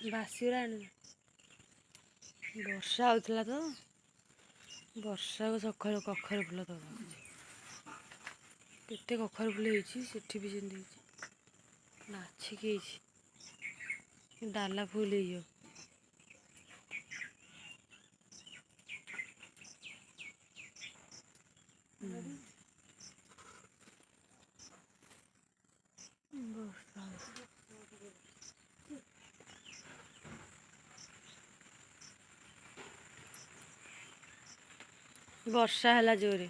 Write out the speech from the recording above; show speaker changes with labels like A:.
A: ବାସିରାଣି ବର୍ଷା ହେଉଥିଲା ତ ବର୍ଷାକୁ ସକାଳୁ କଖାରୁ ଫୁଲ ଦେବାକୁ କେତେ କଖାରୁ ଫୁଲ ହେଇଛି ସେଠି ବି ସେମିତି ହେଇଛି ନାଚିକି ହେଇଛି ଡାଲା ଫୁଲ ହେଇଯିବ। ବର୍ଷା ହେଲା ଜୋରେ।